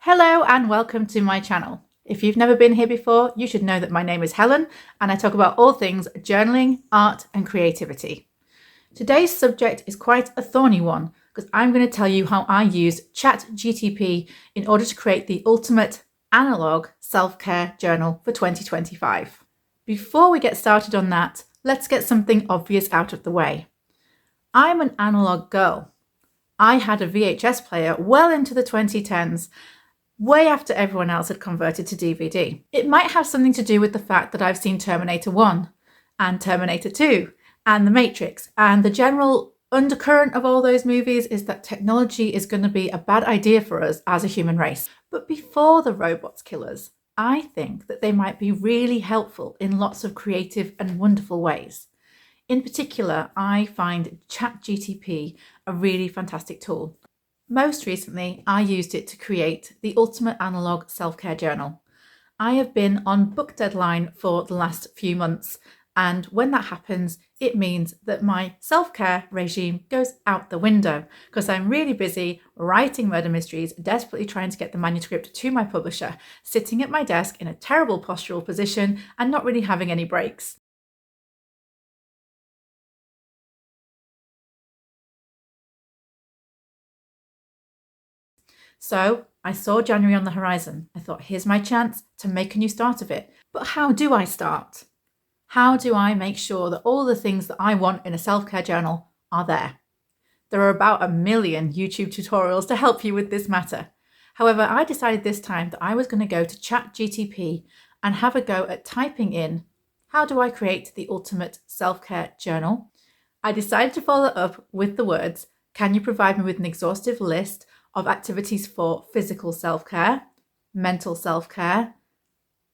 Hello and welcome to my channel. If you've never been here before, you should know that my name is Helen and I talk about all things journaling, art and creativity. Today's subject is quite a thorny one because I'm going to tell you how I used Chat GPT in order to create the ultimate analog self-care journal for 2025. Before we get started on that, let's get something obvious out of the way. I'm an analog girl. I had a VHS player well into the 2010s, way after everyone else had converted to DVD. It might have something to do with the fact that I've seen Terminator 1 and Terminator 2 and The Matrix, and the general undercurrent of all those movies is that technology is going to be a bad idea for us as a human race. But before the robots kill us, I think that they might be really helpful in lots of creative and wonderful ways. In particular, I find ChatGPT a really fantastic tool. Most recently, I used it to create the ultimate analog self-care journal. I have been on book deadline for the last few months, and when that happens, it means that my self-care regime goes out the window because I'm really busy writing murder mysteries, desperately trying to get the manuscript to my publisher, sitting at my desk in a terrible postural position and not really having any breaks. So I saw January on the horizon. I thought, here's my chance to make a new start of it. But how do I start? How do I make sure that all the things that I want in a self-care journal are there? There are about 1 million YouTube tutorials to help you with this matter. However, I decided this time that I was going to go to ChatGPT and have a go at typing in, how do I create the ultimate self-care journal? I decided to follow up with the words, can you provide me with an exhaustive list of activities for physical self-care, mental self-care,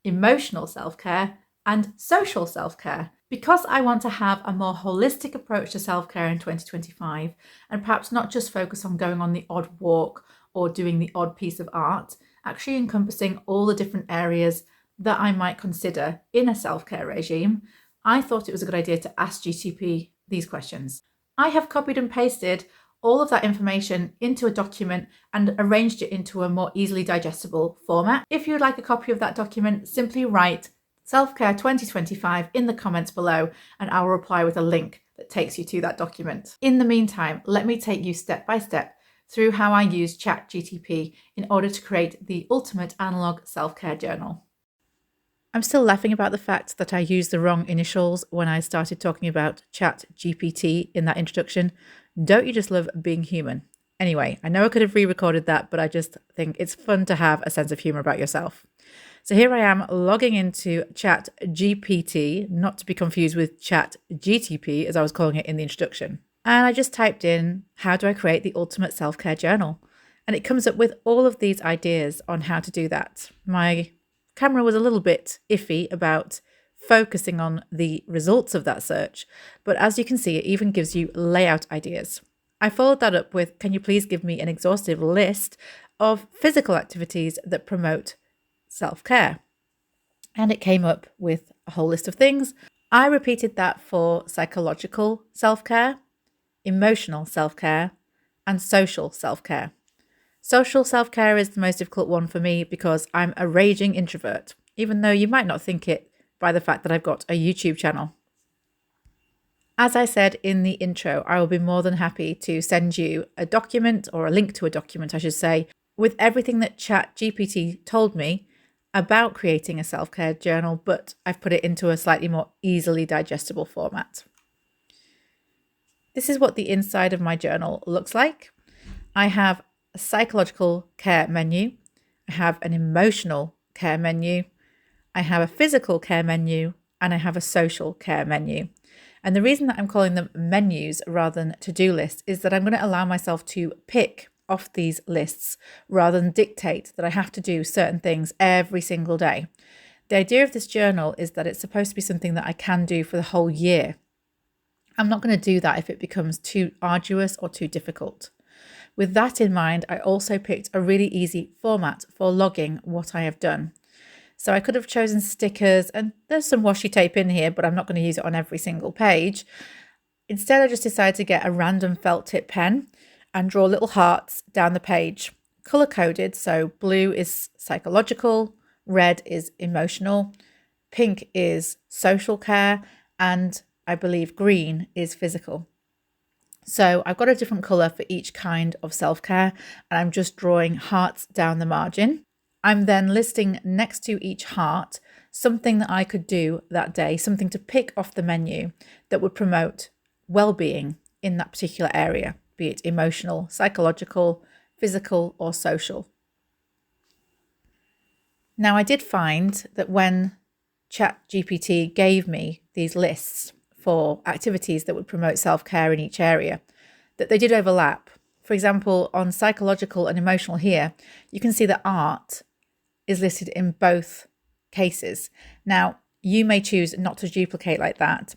emotional self-care, and social self-care, because I want to have a more holistic approach to self-care in 2025 and perhaps not just focus on going on the odd walk or doing the odd piece of art, actually encompassing all the different areas that I might consider in a self-care regime. I thought it was a good idea to ask GTP these questions. I have copied and pasted all of that information into a document and arranged it into a more easily digestible format. If you'd like a copy of that document, simply write Self-Care 2025 in the comments below and I'll reply with a link that takes you to that document. In the meantime, let me take you step by step through how I use ChatGPT in order to create the ultimate analog self-care journal. I'm still laughing about the fact that I used the wrong initials when I started talking about ChatGPT in that introduction. Don't you just love being human? Anyway, I know I could have re-recorded that, but I just think it's fun to have a sense of humor about yourself. So here I am logging into ChatGPT, not to be confused with ChatGTP as I was calling it in the introduction. And I just typed in, how do I create the ultimate self-care journal? And it comes up with all of these ideas on how to do that. My camera was a little bit iffy about focusing on the results of that search, but as you can see, it even gives you layout ideas. I followed that up with, can you please give me an exhaustive list of physical activities that promote self-care? And it came up with a whole list of things. I repeated that for psychological self-care, emotional self-care, and social self-care. Social self-care is the most difficult one for me because I'm a raging introvert, even though you might not think it by the fact that I've got a YouTube channel. As I said in the intro, I will be more than happy to send you a document, or a link to a document, I should say, with everything that ChatGPT told me about creating a self-care journal, but I've put it into a slightly more easily digestible format. This is what the inside of my journal looks like. I have a psychological care menu. I have an emotional care menu. I have a physical care menu, and I have a social care menu. And the reason that I'm calling them menus rather than to-do lists is that I'm going to allow myself to pick off these lists rather than dictate that I have to do certain things every single day. The idea of this journal is that it's supposed to be something that I can do for the whole year. I'm not going to do that if it becomes too arduous or too difficult. With that in mind, I also picked a really easy format for logging what I have done. So I could have chosen stickers, and there's some washi tape in here, but I'm not going to use it on every single page. Instead, I just decided to get a random felt tip pen and draw little hearts down the page, color coded. So blue is psychological, red is emotional, pink is social care, and I believe green is physical. So I've got a different color for each kind of self-care, and I'm just drawing hearts down the margin. I'm then listing next to each heart something that I could do that day, something to pick off the menu that would promote well-being in that particular area, be it emotional, psychological, physical, or social. Now, I did find that when Chat GPT gave me these lists for activities that would promote self-care in each area, that they did overlap. For example, on psychological and emotional here, you can see that art is listed in both cases. Now, you may choose not to duplicate like that.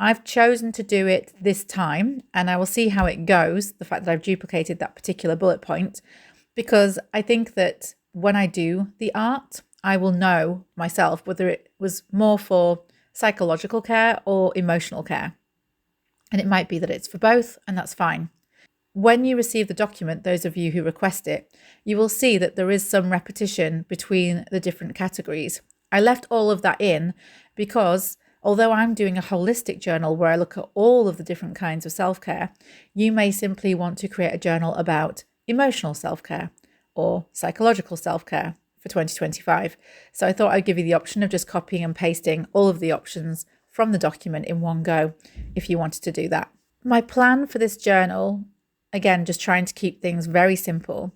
I've chosen to do it this time, and I will see how it goes, the fact that I've duplicated that particular bullet point, because I think that when I do the art, I will know myself whether it was more for psychological care or emotional care. And it might be that it's for both, and that's fine. When you receive the document, those of you who request it, you will see that there is some repetition between the different categories. I left all of that in because although I'm doing a holistic journal where I look at all of the different kinds of self-care, you may simply want to create a journal about emotional self-care or psychological self-care for 2025. So I thought I'd give you the option of just copying and pasting all of the options from the document in one go if you wanted to do that. My plan for this journal, again, just trying to keep things very simple,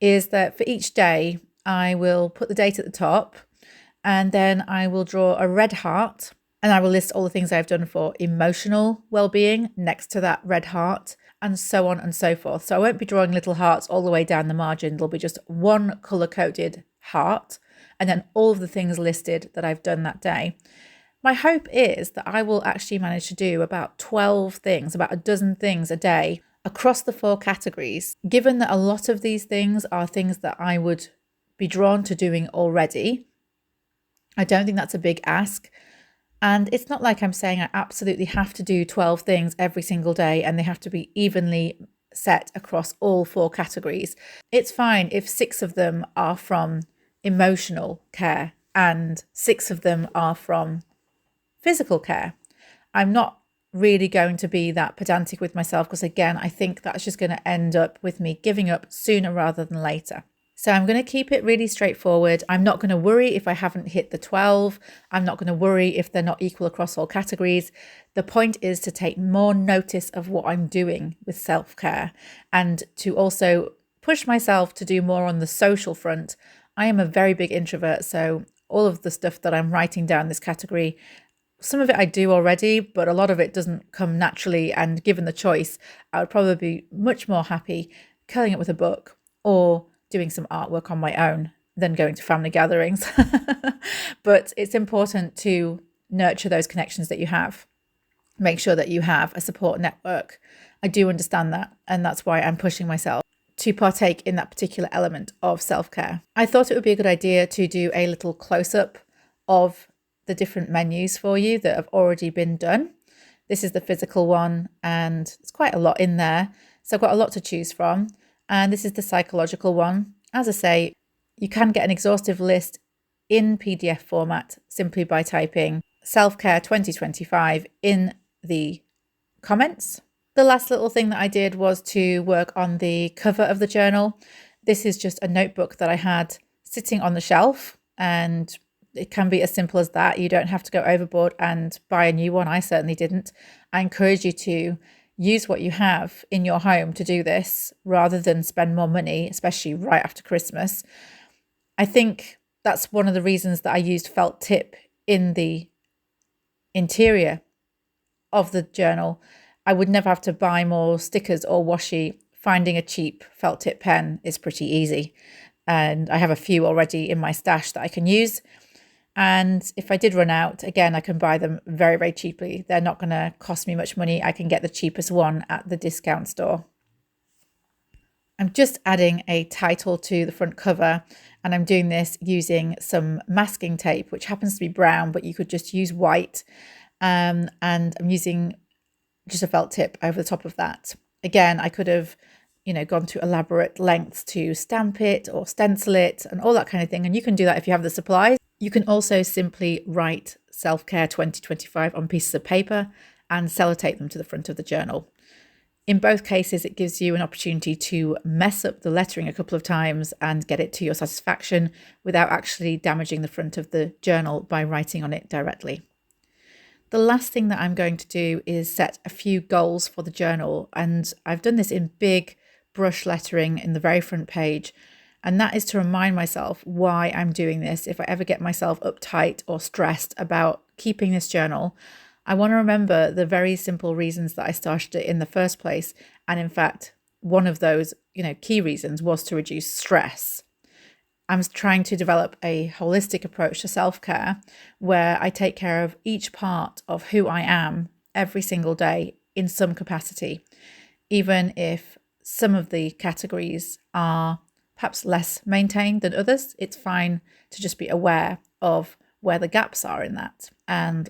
is that for each day, I will put the date at the top, and then I will draw a red heart, and I will list all the things I've done for emotional well-being next to that red heart, and so on and so forth. So I won't be drawing little hearts all the way down the margin. There'll be just one color-coded heart, and then all of the things listed that I've done that day. My hope is that I will actually manage to do about 12 things, about a dozen things a day across the 4 categories. Given that a lot of these things are things that I would be drawn to doing already, I don't think that's a big ask. And it's not like I'm saying I absolutely have to do 12 things every single day and they have to be evenly set across all 4 categories. It's fine if 6 of them are from emotional care and 6 of them are from physical care. I'm not really going to be that pedantic with myself because, again, I think that's just going to end up with me giving up sooner rather than later. So I'm going to keep it really straightforward. I'm not going to worry if I haven't hit the 12. I'm not going to worry if they're not equal across all categories. The point is to take more notice of what I'm doing with self-care and to also push myself to do more on the social front. I am a very big introvert, so all of the stuff that I'm writing down this category, some of it I do already, but a lot of it doesn't come naturally. And given the choice, I would probably be much more happy curling up with a book or doing some artwork on my own than going to family gatherings. But it's important to nurture those connections that you have. Make sure that you have a support network. I do understand that. And that's why I'm pushing myself to partake in that particular element of self-care. I thought it would be a good idea to do a little close-up of the different menus for you that have already been done. This is the physical one, and it's quite a lot in there. So I've got a lot to choose from. And this is the psychological one. As I say, you can get an exhaustive list in PDF format simply by typing self-care 2025 in the comments. The last little thing that I did was to work on the cover of the journal. This is just a notebook that I had sitting on the shelf, and it can be as simple as that. You don't have to go overboard and buy a new one. I certainly didn't. I encourage you to use what you have in your home to do this rather than spend more money, especially right after Christmas. I think that's one of the reasons that I used felt tip in the interior of the journal. I would never have to buy more stickers or washi. Finding a cheap felt tip pen is pretty easy. And I have a few already in my stash that I can use. And if I did run out, again, I can buy them very, very cheaply. They're not going to cost me much money. I can get the cheapest one at the discount store. I'm just adding a title to the front cover, and I'm doing this using some masking tape, which happens to be brown, but you could just use white. And I'm using just a felt tip over the top of that. Again, I could have gone to elaborate lengths to stamp it or stencil it and all that kind of thing. And you can do that if you have the supplies. You can also simply write Self-Care 2025 on pieces of paper and sellotape them to the front of the journal. In both cases, it gives you an opportunity to mess up the lettering a couple of times and get it to your satisfaction without actually damaging the front of the journal by writing on it directly. The last thing that I'm going to do is set a few goals for the journal, and I've done this in big brush lettering in the very front page, and that is to remind myself why I'm doing this. If I ever get myself uptight or stressed about keeping this journal, I want to remember the very simple reasons that I started it in the first place. And in fact, one of those, key reasons was to reduce stress. I'm trying to develop a holistic approach to self-care where I take care of each part of who I am every single day in some capacity, even if some of the categories are perhaps less maintained than others. It's fine to just be aware of where the gaps are in that, and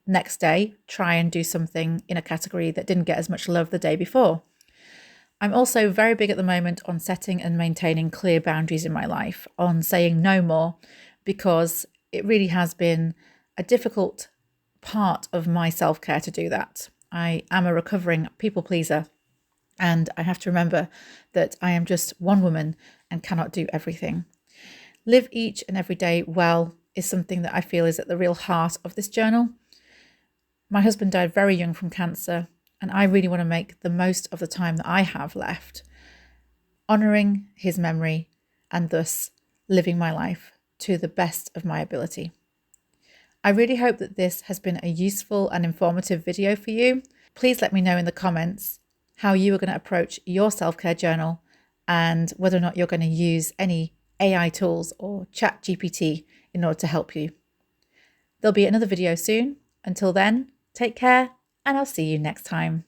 next day try and do something in a category that didn't get as much love the day before. I'm also very big at the moment on setting and maintaining clear boundaries in my life, on saying no more, because it really has been a difficult part of my self-care to do that. I am a recovering people pleaser, and I have to remember that I am just one woman and cannot do everything. Live each and every day well is something that I feel is at the real heart of this journal. My husband died very young from cancer, and I really want to make the most of the time that I have left, honouring his memory and thus living my life to the best of my ability. I really hope that this has been a useful and informative video for you. Please let me know in the comments how you are going to approach your self-care journal and whether or not you're going to use any AI tools or Chat GPT in order to help you. There'll be another video soon. Until then, take care, and I'll see you next time.